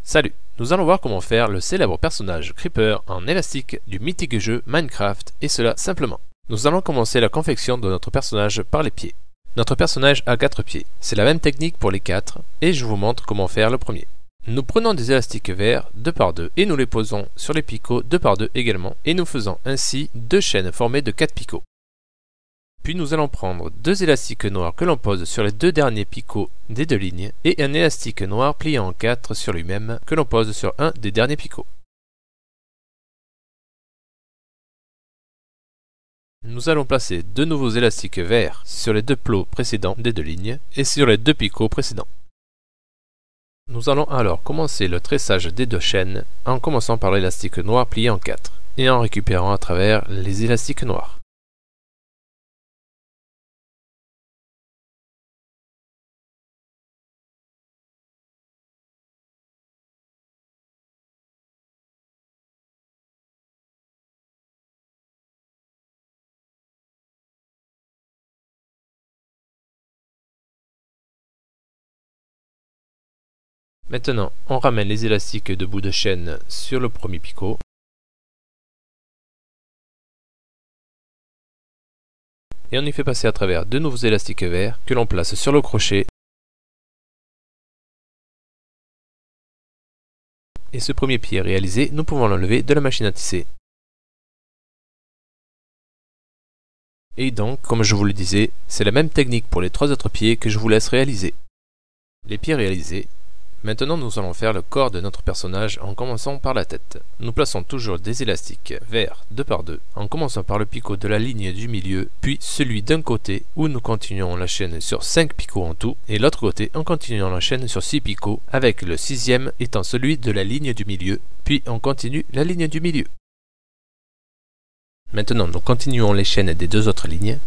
Salut, nous allons voir comment faire le célèbre personnage Creeper en élastique du mythique jeu Minecraft, et cela simplement. Nous allons commencer la confection de notre personnage par les pieds. Notre personnage a 4 pieds, c'est la même technique pour les 4, et je vous montre comment faire le premier. Nous prenons des élastiques verts 2 par 2 et nous les posons sur les picots 2 par 2 également, et nous faisons ainsi 2 chaînes formées de 4 picots. Puis nous allons prendre 2 élastiques noirs que l'on pose sur les 2 derniers picots des 2 lignes et un élastique noir plié en 4 sur lui-même que l'on pose sur un des derniers picots. Nous allons placer 2 nouveaux élastiques verts sur les 2 plots précédents des 2 lignes et sur les 2 picots précédents. Nous allons alors commencer le tressage des 2 chaînes en commençant par l'élastique noir plié en 4 et en récupérant à travers les élastiques noirs. Maintenant, on ramène les élastiques de bout de chaîne sur le premier picot. Et on y fait passer à travers 2 nouveaux élastiques verts que l'on place sur le crochet. Et ce premier pied réalisé, nous pouvons l'enlever de la machine à tisser. Et donc, comme je vous le disais, c'est la même technique pour les 3 autres pieds que je vous laisse réaliser. Les pieds réalisés. Maintenant, nous allons faire le corps de notre personnage en commençant par la tête. Nous plaçons toujours des élastiques verts 2 par 2 en commençant par le picot de la ligne du milieu, puis celui d'un côté où nous continuons la chaîne sur 5 picots en tout, et l'autre côté en continuant la chaîne sur 6 picots, avec le 6e étant celui de la ligne du milieu, puis on continue la ligne du milieu. Maintenant, nous continuons les chaînes des 2 autres lignes.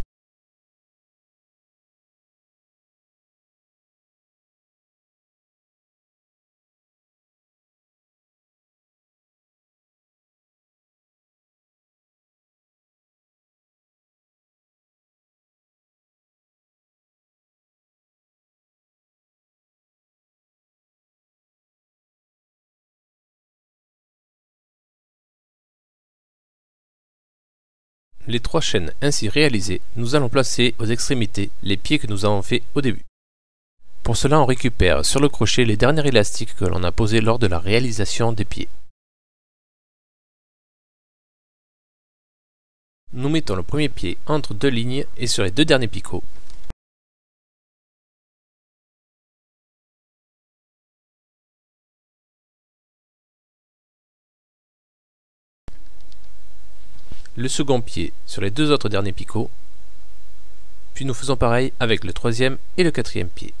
Les 3 chaînes ainsi réalisées, nous allons placer aux extrémités les pieds que nous avons fait au début. Pour cela, on récupère sur le crochet les derniers élastiques que l'on a posés lors de la réalisation des pieds. Nous mettons le premier pied entre 2 lignes et sur les 2 derniers picots. Le second pied sur les 2 autres derniers picots, puis nous faisons pareil avec le 3e et le 4e pied.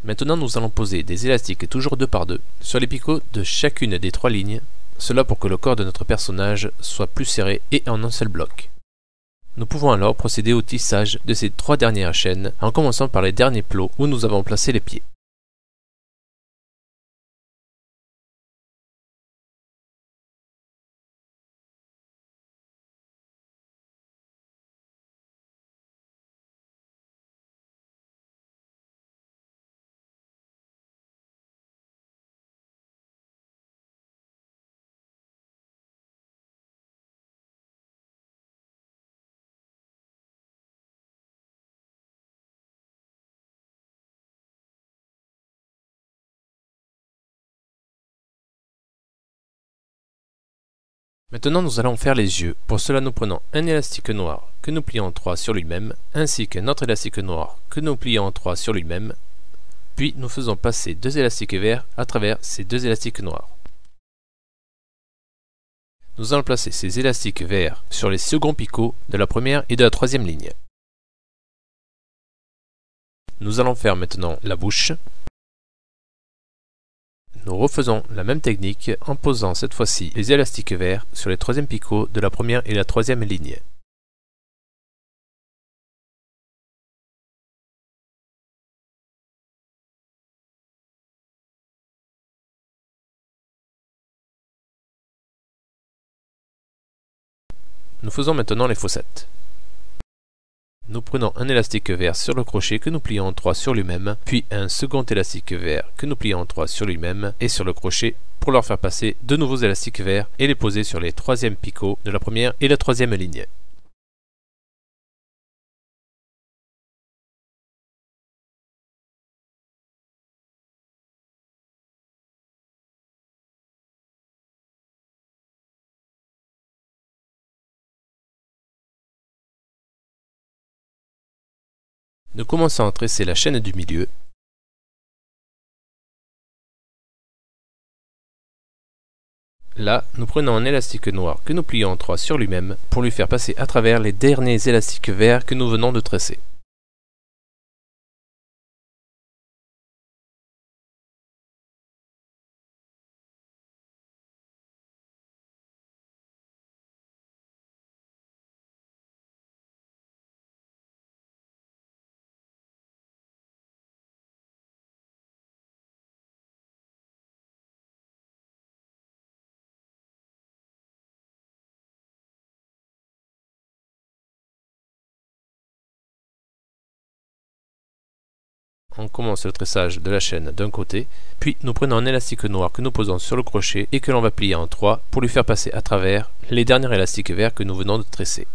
Maintenant, nous allons poser des élastiques toujours 2 par 2 sur les picots de chacune des 3 lignes, cela pour que le corps de notre personnage soit plus serré et en un seul bloc. Nous pouvons alors procéder au tissage de ces 3 dernières chaînes en commençant par les derniers plots où nous avons placé les pieds. Maintenant nous allons faire les yeux. Pour cela nous prenons un élastique noir que nous plions en 3 sur lui-même, ainsi qu'un autre élastique noir que nous plions en 3 sur lui-même, Puis nous faisons passer 2 élastiques verts à travers ces 2 élastiques noirs. Nous allons placer ces élastiques verts sur les seconds picots de la première et de la troisième ligne. Nous allons faire maintenant la bouche. Nous refaisons la même technique en posant cette fois-ci les élastiques verts sur les troisièmes picots de la première et la troisième ligne. Nous faisons maintenant les fossettes. Nous prenons un élastique vert sur le crochet que nous plions en 3 sur lui-même, puis un second élastique vert que nous plions en 3 sur lui-même et sur le crochet pour leur faire passer de nouveaux élastiques verts et les poser sur les troisièmes picots de la première et la troisième ligne. Nous commençons à tresser la chaîne du milieu. Là, nous prenons un élastique noir que nous plions en 3 sur lui-même pour lui faire passer à travers les derniers élastiques verts que nous venons de tresser. On commence le tressage de la chaîne d'un côté, puis nous prenons un élastique noir que nous posons sur le crochet et que l'on va plier en 3 pour lui faire passer à travers les derniers élastiques verts que nous venons de tresser.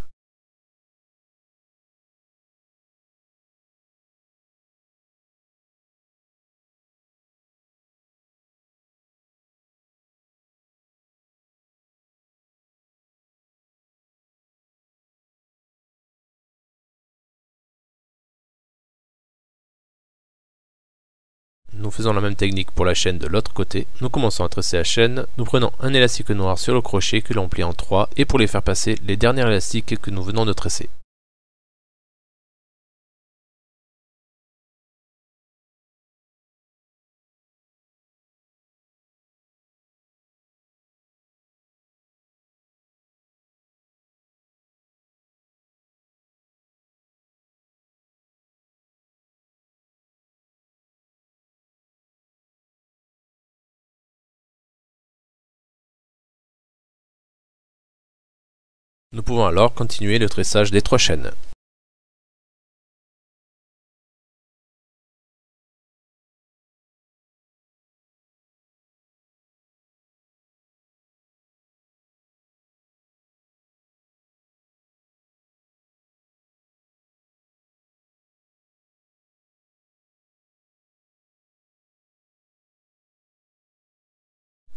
Nous faisons la même technique pour la chaîne de l'autre côté. Nous commençons à tresser la chaîne. Nous prenons un élastique noir sur le crochet que l'on plie en 3 et pour les faire passer les derniers élastiques que nous venons de tresser. Nous pouvons alors continuer le tressage des 3 chaînes.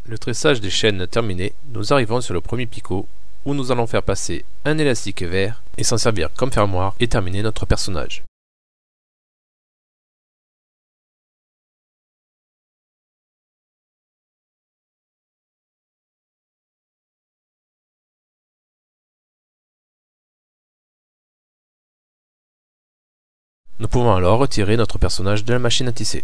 Le tressage des chaînes terminé, nous arrivons sur le premier picot où nous allons faire passer un élastique vert et s'en servir comme fermoir et terminer notre personnage. Nous pouvons alors retirer notre personnage de la machine à tisser.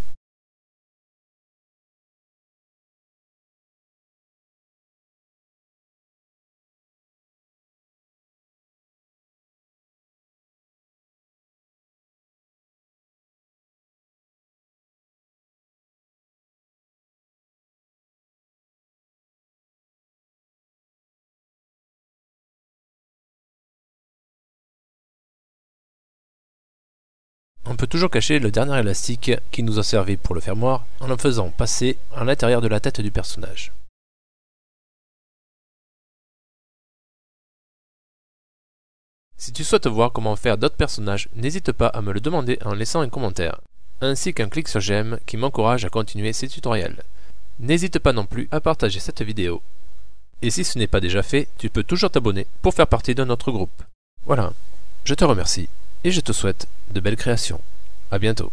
On peut toujours cacher le dernier élastique qui nous a servi pour le fermoir en le faisant passer à l'intérieur de la tête du personnage. Si tu souhaites voir comment faire d'autres personnages, n'hésite pas à me le demander en laissant un commentaire, ainsi qu'un clic sur j'aime qui m'encourage à continuer ces tutoriels. N'hésite pas non plus à partager cette vidéo. Et si ce n'est pas déjà fait, tu peux toujours t'abonner pour faire partie de notre groupe. Voilà, je te remercie et je te souhaite de belles créations. À bientôt.